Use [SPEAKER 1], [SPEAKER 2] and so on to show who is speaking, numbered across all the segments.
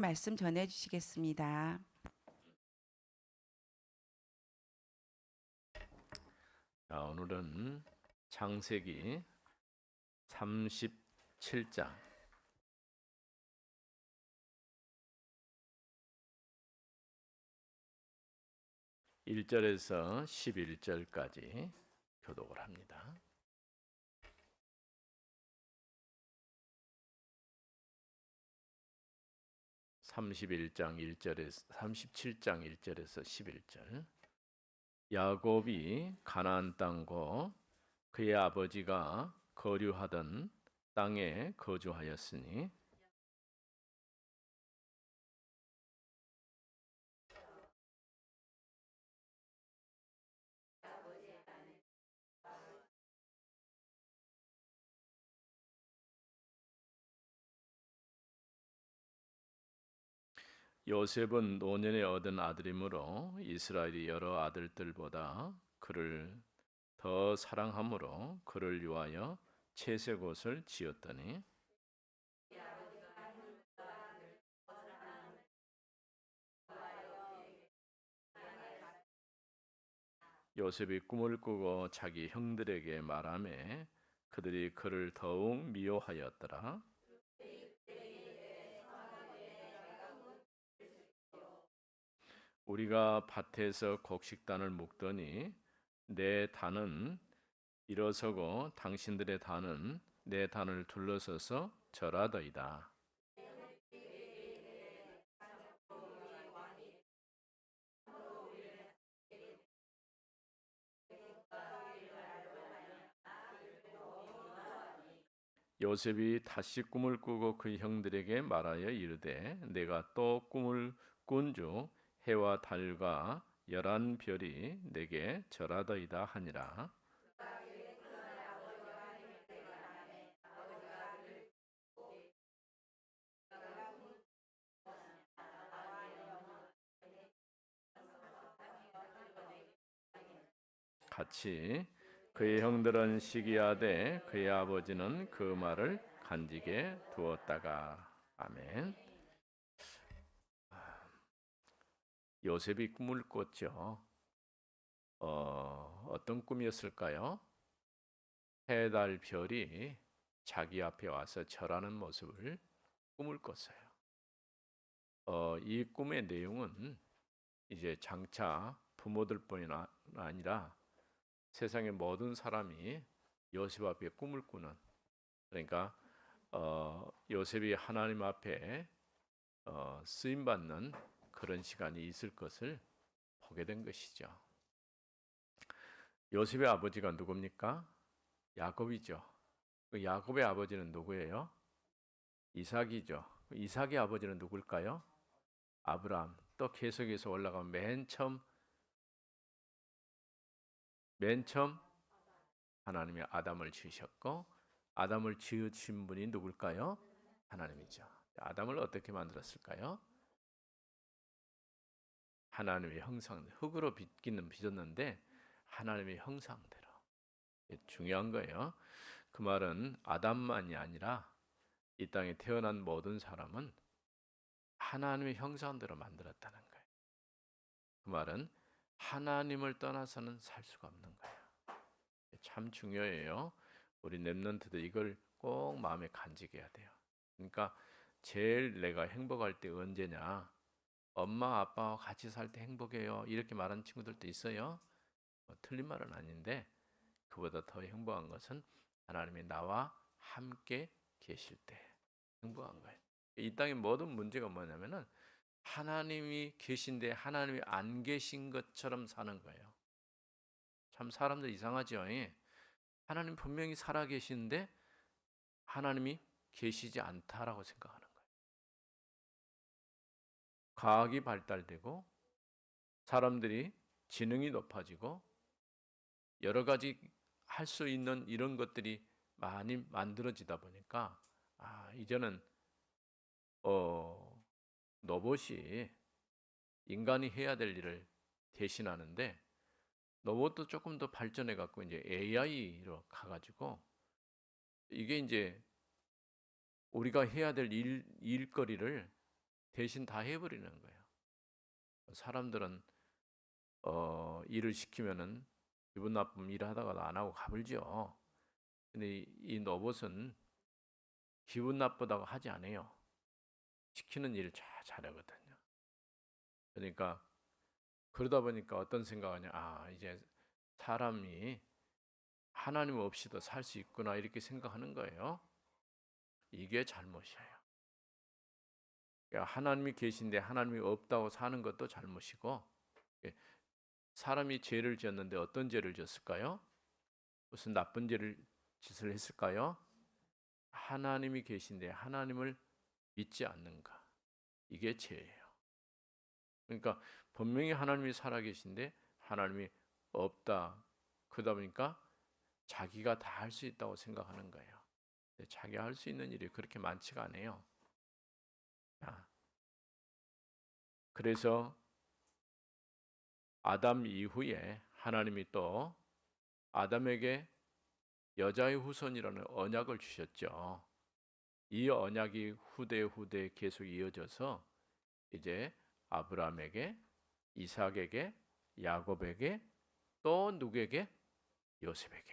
[SPEAKER 1] 말씀 전해 주시겠습니다.
[SPEAKER 2] 자, 오늘은 창세기 37장 1절에서 11절까지 교독을 합니다. (37장 1절에서 11절) 야곱이 가나안 땅과 그의 아버지가 거류하던 땅에 거주하였으니 요셉은 노년에 얻은 아들이므로 이스라엘이 여러 아들들보다 그를 더 사랑함으로 그를 위하여 채색옷을 지었더니 요셉이 꿈을 꾸고 자기 형들에게 말하매 그들이 그를 더욱 미워하였더라. 우리가 밭에서 곡식단을 묶더니 내 단은 일어서고 당신들의 단은 내 단을 둘러서서 절하더이다. 요셉이 다시 꿈을 꾸고 그 형들에게 말하여 이르되 내가 또 꿈을 꾼 주 해와 달과 열한 별이 내게 절하더이다 하니라. 같이 그의 형들은 시기하되 그의 아버지는 그 말을 간직해 두었다가. 아멘. 요셉이 꿈을 꿨죠. 어떤 꿈이었을까요? 해, 달, 별이 자기 앞에 와서 절하는 모습을 꿈을 꿨어요. 이 꿈의 내용은 이제 장차 부모들뿐이 아니라 세상의 모든 사람이 요셉 앞에 꿈을 꾸는, 그러니까 요셉이 하나님 앞에 쓰임 받는 그런 시간이 있을 것을 보게 된 것이죠. 요셉의 아버지가 누굽니까? 야곱이죠. 그 야곱의 아버지는 누구예요? 이삭이죠. 이삭의 아버지는 누굴까요? 아브라함. 또 계속해서 올라가면 맨 처음 하나님이 아담을 지으셨고, 아담을 지으신 분이 누굴까요? 하나님이죠. 아담을 어떻게 만들었을까요? 하나님의 형상대로, 흙으로 빚었는데 하나님의 형상대로. 중요한 거예요. 그 말은 아담만이 아니라 이 땅에 태어난 모든 사람은 하나님의 형상대로 만들었다는 거예요. 그 말은 하나님을 떠나서는 살 수가 없는 거예요. 참 중요해요. 우리 랩런트들 이걸 꼭 마음에 간직해야 돼요. 그러니까 제일 내가 행복할 때 언제냐? 엄마 아빠와 같이 살 때 행복해요. 이렇게 말하는 친구들도 있어요. 틀린 말은 아닌데 그보다 더 행복한 것은 하나님이 나와 함께 계실 때 행복한 거예요. 이 땅의 모든 문제가 뭐냐면은 하나님이 계신데 하나님이 안 계신 것처럼 사는 거예요. 참 사람들 이상하죠. 하나님 분명히 살아 계시는데 하나님이 계시지 않다라고 생각하는 거예요. 과학이 발달되고 사람들이 지능이 높아지고 여러 가지 할 수 있는 이런 것들이 많이 만들어지다 보니까 이제는 로봇이 인간이 해야 될 일을 대신하는데 로봇도 조금 더 발전해 갖고 이제 AI로 가가지고 이게 이제 우리가 해야 될 일거리를 대신 다 해버리는 거예요. 사람들은 일을 시키면은 기분 나쁘면 일하다가도 안 하고 가불죠. 근데 이 로봇은 기분 나쁘다고 하지 않아요. 시키는 일을 잘하거든요. 그러니까 그러다 보니까 어떤 생각하냐, 이제 사람이 하나님 없이도 살 수 있구나 이렇게 생각하는 거예요. 이게 잘못이에요. 그러니까 하나님이 계신데 하나님이 없다고 사는 것도 잘못이고, 사람이 죄를 지었는데 어떤 죄를 지었을까요? 무슨 나쁜 짓을 했을까요? 하나님이 계신데 하나님을 믿지 않는가. 이게 죄예요. 그러니까 분명히 하나님이 살아계신데 하나님이 없다. 그러다 보니까 자기가 다 할 수 있다고 생각하는 거예요. 자기가 할 수 있는 일이 그렇게 많지가 않아요. 그래서 아담 이후에 하나님이 또 아담에게 여자의 후손이라는 언약을 주셨죠. 이 언약이 후대 계속 이어져서 이제 아브라함에게, 이삭에게, 야곱에게, 또 누구에게? 요셉에게.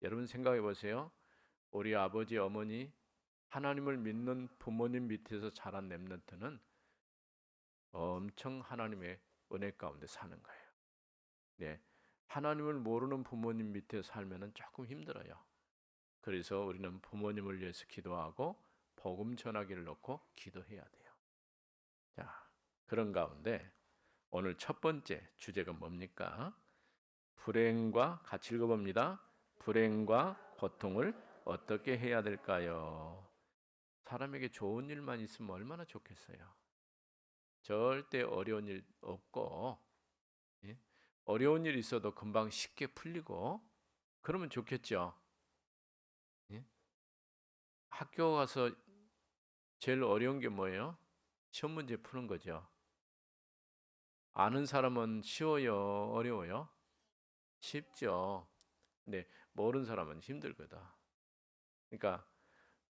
[SPEAKER 2] 여러분 생각해 보세요. 우리 아버지, 어머니, 하나님을 믿는 부모님 밑에서 자란 렘넌트는 엄청 하나님의 은혜 가운데 사는 거예요. 네, 하나님을 모르는 부모님 밑에 살면은 조금 힘들어요. 그래서 우리는 부모님을 위해서 기도하고 복음 전하기를 놓고 기도해야 돼요. 자, 그런 가운데 오늘 첫 번째 주제가 뭡니까? 불행과 같이 읽어봅니다. 불행과 고통을 어떻게 해야 될까요? 사람에게 좋은 일만 있으면 얼마나 좋겠어요. 절대 어려운 일 없고, 예? 어려운 일 있어도 금방 쉽게 풀리고 그러면 좋겠죠. 예? 학교 가서 제일 어려운 게 뭐예요? 시험 문제 푸는 거죠. 아는 사람은 쉬워요, 어려워요? 쉽죠. 근데 모르는 사람은 힘들거든. 그러니까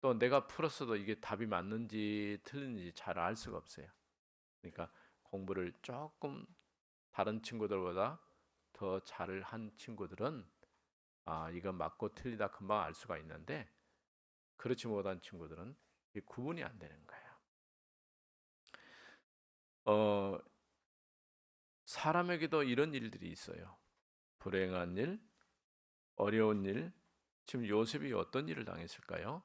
[SPEAKER 2] 또 내가 풀었어도 이게 답이 맞는지 틀린지 잘 알 수가 없어요. 그러니까 공부를 조금 다른 친구들보다 더 잘한 친구들은 이건 맞고 틀리다 금방 알 수가 있는데, 그렇지 못한 친구들은 구분이 안 되는 거예요. 어, 사람에게도 이런 일들이 있어요. 불행한 일, 어려운 일. 지금 요셉이 어떤 일을 당했을까요?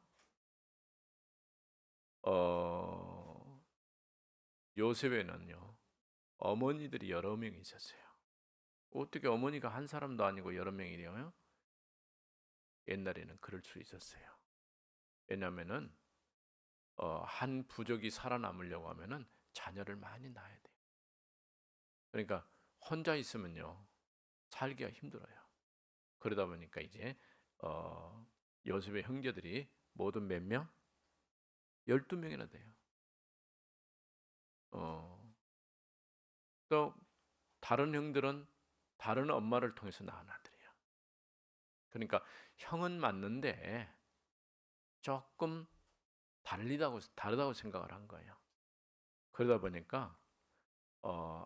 [SPEAKER 2] 어, 요셉에는요, 어머니들이 여러 명이 있었어요. 어떻게 어머니가 한 사람도 아니고 여러 명이래요? 옛날에는 그럴 수 있었어요. 왜냐하면은 한 부족이 살아남으려고 하면은 자녀를 많이 낳아야 돼요. 그러니까 혼자 있으면요, 살기가 힘들어요. 그러다 보니까 이제 요셉의 형제들이 모두 몇 명? 12명이나 돼요. 또 다른 형들은 다른 엄마를 통해서 낳은 아들이에요. 그러니까 형은 맞는데 조금 다르다고 생각을 한 거예요. 그러다 보니까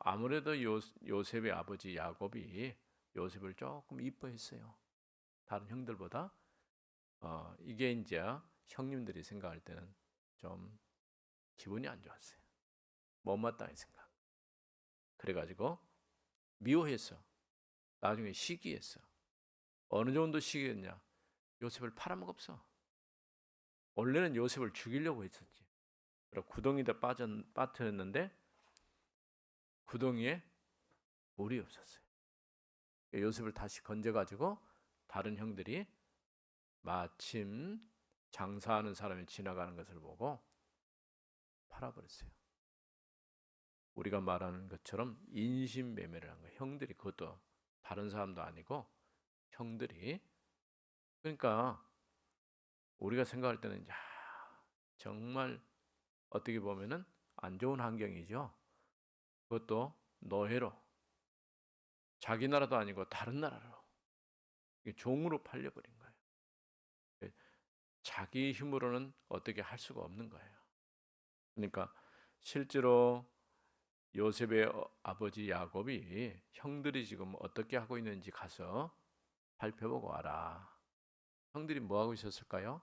[SPEAKER 2] 아무래도 요셉의 아버지 야곱이 요셉을 조금 이뻐했어요. 다른 형들보다. 이게 이제 형님들이 생각할 때는 좀 기분이 안 좋았어요. 못마땅한 생각. 그래가지고 미워했어. 나중에 시기했어. 어느 정도 시기했냐? 요셉을 팔아먹었어. 원래는 요셉을 죽이려고 했었지. 그리고 구덩이에 빠뜨렸는데 구덩이에 물이 없었어요. 요셉을 다시 건져가지고 다른 형들이 마침 장사하는 사람이 지나가는 것을 보고 팔아버렸어요. 우리가 말하는 것처럼 인신매매를 한 거예요. 형들이, 그것도 다른 사람도 아니고 형들이. 그러니까 우리가 생각할 때는 정말 어떻게 보면은 안 좋은 환경이죠. 그것도 노예로, 자기 나라도 아니고 다른 나라로 종으로 팔려버린 거예요. 자기 힘으로는 어떻게 할 수가 없는 거예요. 그러니까 실제로 요셉의 아버지 야곱이 형들이 지금 어떻게 하고 있는지 가서 살펴보고 와라. 형들이 뭐 하고 있었을까요?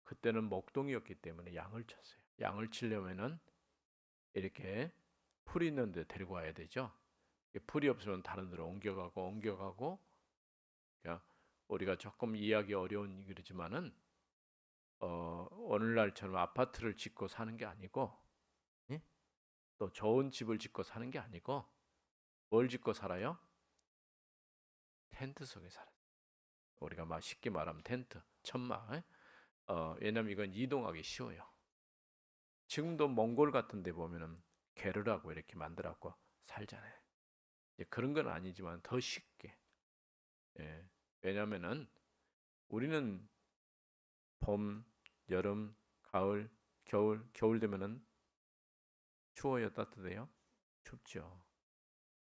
[SPEAKER 2] 그때는 목동이었기 때문에 양을 쳤어요. 양을 치려면은 이렇게 풀이 있는 데 데리고 와야 되죠. 풀이 없으면 다른 데로 옮겨가고 그러니까 우리가 조금 이해하기 어려운 그러지만은 오늘날처럼 아파트를 짓고 사는 게 아니고, 예? 또 좋은 집을 짓고 사는 게 아니고 뭘 짓고 살아요? 텐트 속에 살아요. 우리가 막 쉽게 말하면 텐트, 천막. 왜냐면 이건 이동하기 쉬워요. 지금도 몽골 같은 데 보면은 게르라고 이렇게 만들었고 살잖아요. 그런 건 아니지만 더 쉽게. 예. 왜냐면은 우리는 봄, 여름, 가을, 겨울 되면은 추워요, 따뜻해요? 춥죠.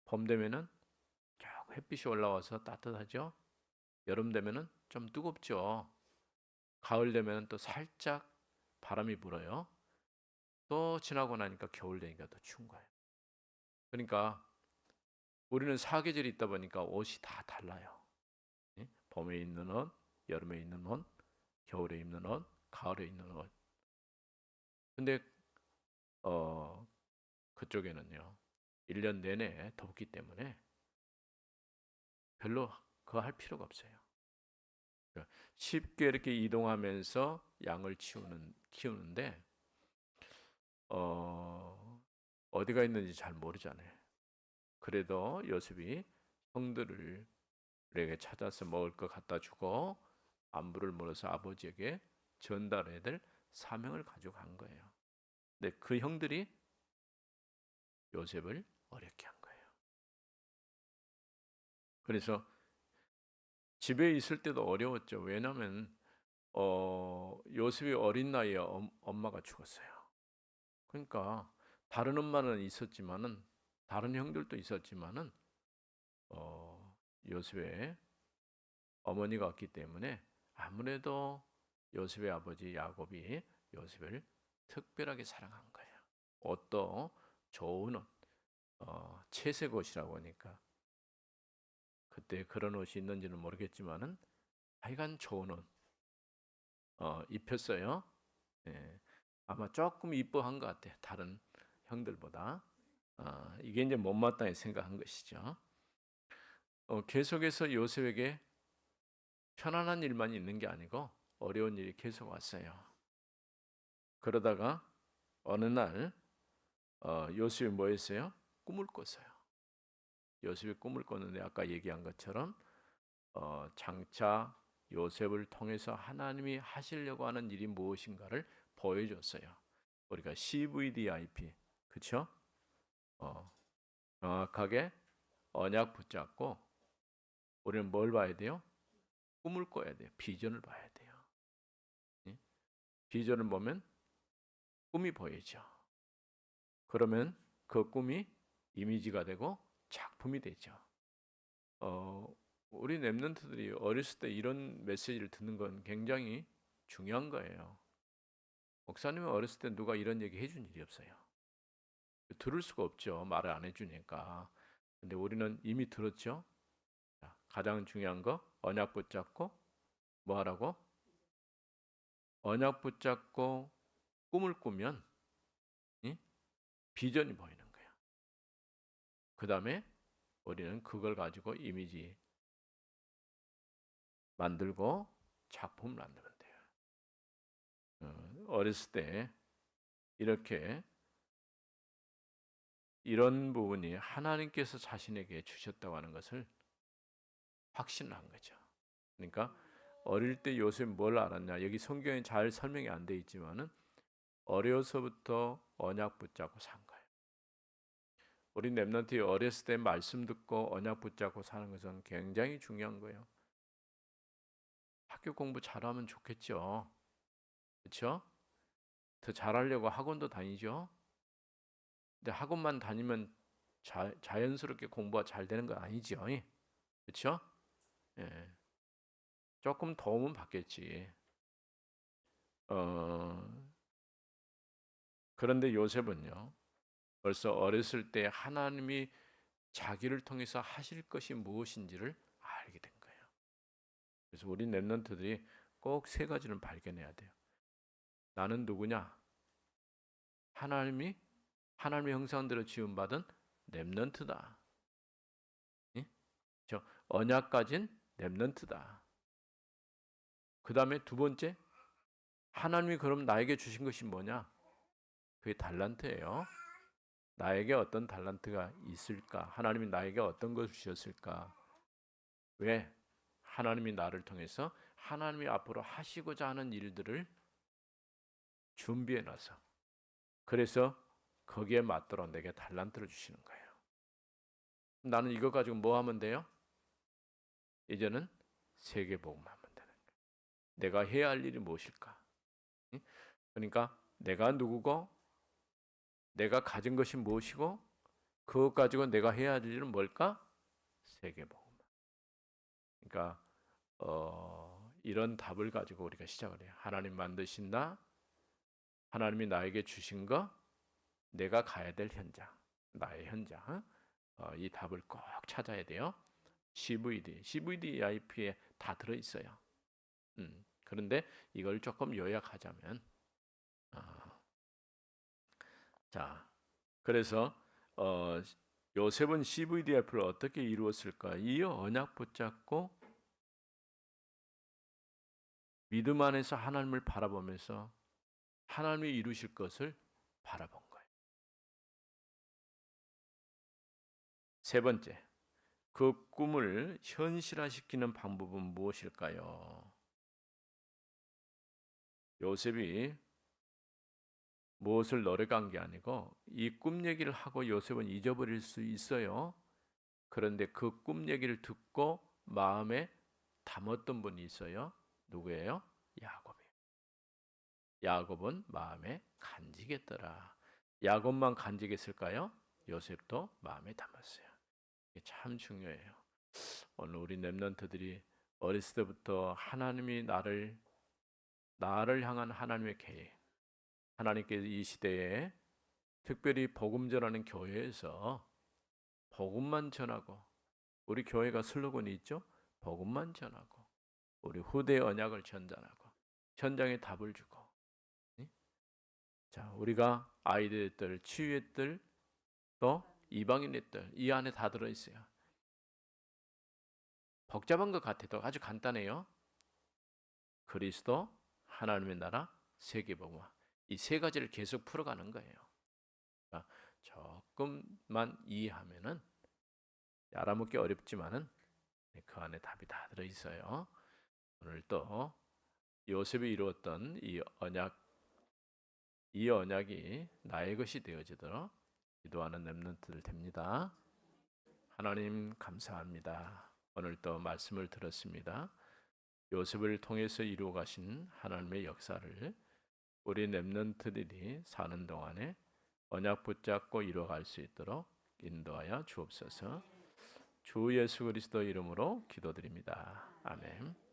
[SPEAKER 2] 봄 되면은 쫙 햇빛이 올라와서 따뜻하죠. 여름 되면은 좀 뜨겁죠. 가을 되면은 또 살짝 바람이 불어요. 또 지나고 나니까 겨울 되니까 더 추운 거예요. 그러니까 우리는 사계절이 있다 보니까 옷이 다 달라요. 예? 봄에 입는 옷, 여름에 입는 옷, 겨울에 입는 옷, 가을에 입는 옷. 근데 어 그쪽에는요. 1년 내내 덥기 때문에 별로 그거 할 필요가 없어요. 그러니까 쉽게 이렇게 이동하면서 양을 키우는데 어디가 있는지 잘 모르잖아요. 그래도 요셉이 형들에게 찾아서 먹을 거 갖다 주고 안부를 물어서 아버지에게 전달해야 될 사명을 가지고 간 거예요. 근데 그 형들이 요셉을 어렵게 한 거예요. 그래서 집에 있을 때도 어려웠죠. 왜냐하면 요셉이 어린 나이에 엄마가 죽었어요. 그러니까 다른 엄마는 있었지만은 다른 형들도 있었지만은 요셉의 어머니가 없기 때문에 아무래도 요셉의 아버지 야곱이 요셉을 특별하게 사랑한 거예요. 옷도 좋은 옷, 채색 옷이라고 하니까 그때 그런 옷이 있는지는 모르겠지만은 하여간 좋은 옷 입혔어요. 예, 아마 조금 이뻐한 것 같아요. 다른 형들보다. 이게 이제 못마땅히 생각한 것이죠. 계속해서 요셉에게 편안한 일만 있는 게 아니고 어려운 일이 계속 왔어요. 그러다가 어느 날 요셉이 뭐 했어요? 꿈을 꿨어요. 요셉이 꿈을 꿨는데 아까 얘기한 것처럼 장차 요셉을 통해서 하나님이 하시려고 하는 일이 무엇인가를 보여줬어요. 우리가 CVDIP, 그렇죠? 정확하게 언약 붙잡고 우리는 뭘 봐야 돼요? 꿈을 꿔야 돼요. 비전을 봐야 돼요. 예? 비전을 보면 꿈이 보이죠. 그러면 그 꿈이 이미지가 되고 작품이 되죠. 우리 랩런트들이 어렸을 때 이런 메시지를 듣는 건 굉장히 중요한 거예요. 목사님은 어렸을 때 누가 이런 얘기 해준 일이 없어요. 들을 수가 없죠. 말을 안 해주니까. 근데 우리는 이미 들었죠. 가장 중요한 거 언약 붙잡고 뭐 하라고? 언약 붙잡고 꿈을 꾸면 비전이 보이는 거예요. 그 다음에 우리는 그걸 가지고 이미지 만들고 작품 만들면 돼요. 어렸을 때 이렇게 이런 부분이 하나님께서 자신에게 주셨다고 하는 것을 확신한 거죠. 그러니까 어릴 때 요셉 뭘 알았냐? 여기 성경에 잘 설명이 안 돼 있지만은 어려서부터 언약 붙잡고 산 거예요. 우리 랩런트이 어렸을 때 말씀 듣고 언약 붙잡고 사는 것은 굉장히 중요한 거예요. 학교 공부 잘하면 좋겠죠. 그렇죠? 더 잘하려고 학원도 다니죠. 근데 학원만 다니면 자연스럽게 공부가 잘 되는 건 아니죠. 그렇죠? 예. 조금 도움은 받겠지. 어, 그런데 요셉은요, 벌써 어렸을 때 하나님이 자기를 통해서 하실 것이 무엇인지를 알게 된 거예요. 그래서 우리 렘넌트들이 꼭 세 가지를 발견해야 돼요. 나는 누구냐? 하나님의 형상대로 지음받은 렘넌트다. 예? 저 언약 가진 렘넌트다. 그 다음에 두 번째, 하나님이 그럼 나에게 주신 것이 뭐냐? 그게 달란트예요. 나에게 어떤 달란트가 있을까? 하나님이 나에게 어떤 것을 주셨을까? 왜? 하나님이 나를 통해서 하나님이 앞으로 하시고자 하는 일들을 준비해 놔서, 그래서 거기에 맞도록 내게 달란트를 주시는 거예요. 나는 이거 가지고 뭐 하면 돼요? 이제는 세계복음하면 되는 거예요. 내가 해야 할 일이 무엇일까? 그러니까 내가 누구고, 내가 가진 것이 무엇이고, 그것 가지고 내가 해야 할 일은 뭘까? 세계복음. 그러니까 이런 답을 가지고 우리가 시작을 해요. 하나님 만드신 나, 하나님이 나에게 주신 거, 내가 가야 될 현장, 나의 현장. 이 답을 꼭 찾아야 돼요. CVD, EIP에 다 들어있어요. 그런데 이걸 조금 요약하자면, 자, 그래서 요셉은 CVDF를 어떻게 이루었을까? 이 언약 붙잡고 믿음 안에서 하나님을 바라보면서 하나님이 이루실 것을 바라본 거예요. 세 번째, 그 꿈을 현실화시키는 방법은 무엇일까요? 요셉이 무엇을 노력한 게 아니고 이 꿈 얘기를 하고 요셉은 잊어버릴 수 있어요. 그런데 그 꿈 얘기를 듣고 마음에 담았던 분이 있어요. 누구예요? 야곱이에요. 야곱은 마음에 간직했더라. 야곱만 간직했을까요? 요셉도 마음에 담았어요. 이게 참 중요해요. 오늘 우리 렘넌트들이 어렸을 때부터 하나님이 나를 향한 하나님의 계획, 하나님께서 이 시대에 특별히 복음 전하는 교회에서 복음만 전하고, 우리 교회가 슬로건이 있죠? 복음만 전하고 우리 후대의 언약을 전달하고 현장에 답을 주고. 자, 우리가 아이들의 뜰, 치유의 뜰, 또 이방인의 뜰, 이 안에 다 들어있어요. 복잡한 것 같아도 아주 간단해요. 그리스도, 하나님의 나라, 세계복음화. 이 세 가지를 계속 풀어가는 거예요. 그러니까 조금만 이해하면은 알아먹기 어렵지만은 그 안에 답이 다 들어있어요. 오늘 또 요셉이 이루었던 이 언약이 나의 것이 되어지도록 기도하는 렘넌트들 됩니다. 하나님 감사합니다. 오늘 또 말씀을 들었습니다. 요셉을 통해서 이루어 가신 하나님의 역사를 우리 렘넌트들이 사는 동안에 언약 붙잡고 이루어갈 수 있도록 인도하여 주옵소서. 주 예수 그리스도 이름으로 기도드립니다. 아멘.